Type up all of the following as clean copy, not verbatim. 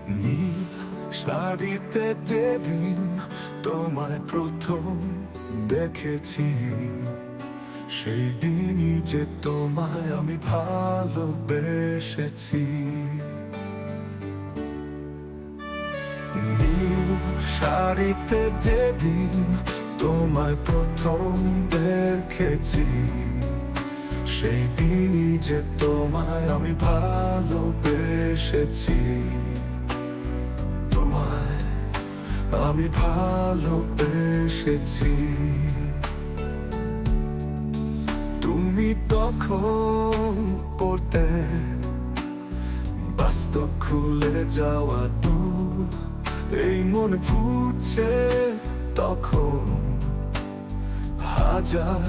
নীল শাড়িতে যেদিন তোমায় প্রথম দেখেছি, সেই দিনই যে তোমায় আমি ভালোবেসেছি। নীল শাড়িতে যেদিন তোমায় প্রথম দেখেছি, সেই দিনই যে তোমায় আমি ভালোবেসেছি। তোমায় আমি ভালোবেসেছি। তুমি তখন পড়তে বাস্তব খুলে যাওয়া দূর, এই মন ফুটছে তখন হাজার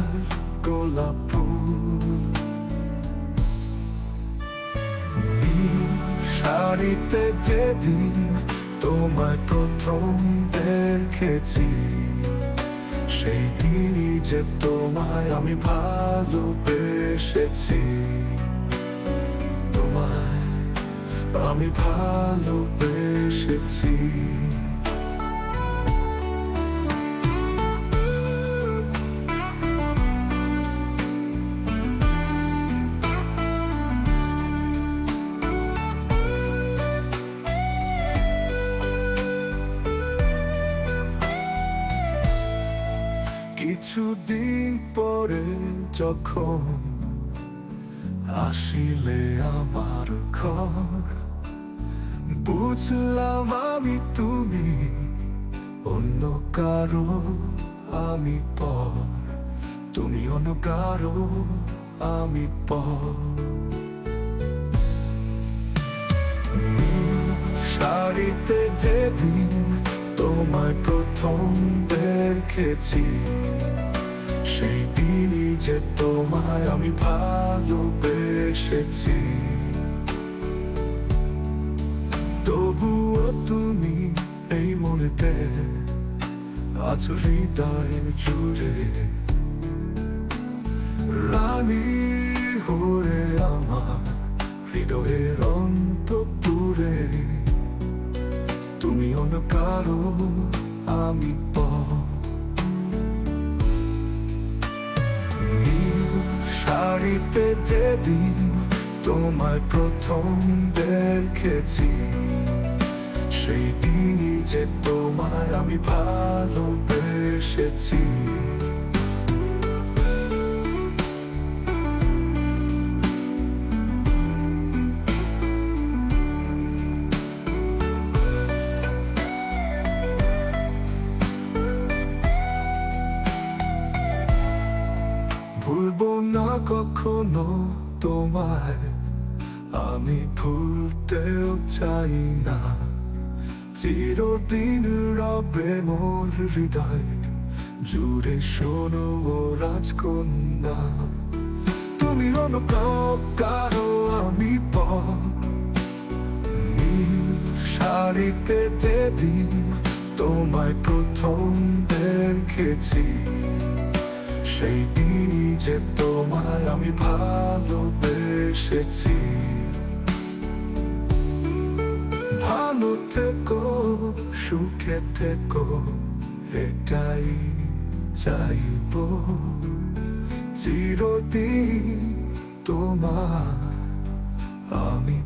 গোলাপ ফুল। শাড়িতে যেদিন তোমায় প্রথম দেখেছি, সেই দিনই যে তোমায় আমি ভালোবেসেছি। তোমায় আমি ভালোবেসেছি। কিছুদিন পরে যখন আসিলে আমার ঘর, বুঝলাম আমি তুমি অন্য কারো, আমি পর। তুমি অন্য কারো, আমি পর। শাড়িতে যেদিন তোমায় প্রথম দেখেছি, সেই দিনই যে তোমায় আমি ভালোবেসেছি। তবুও তুমি এই মনেতে আছো হৃদয় জুড়ে, রানী হয়ে আমার হৃদয়ের অন্তঃপুরে। তুমি অন্য কারো, আমি পর। শাড়িতে যেদিন তোমায় প্রথম দেখেছি, সেই দিনই যে তোমায় আমি ভালোবেসেছি। ভুলবো না কখনো তোমায়, আমি ভুলতেও চাই না। চিরদিন রবে মোর হৃদয় জুড়ে, শোনো ও রাজকন্যা। তুমি অন্য কারো, আমি পর। নীল শাড়িতে যেদিন তোমায় প্রথম দেখেছি, সেই দিনই যে তোমায় আমি ভালোবেসেছি। ভালো থেকো, সুখে থেকো, এটাই চাইব চিরদিন তোমার আমি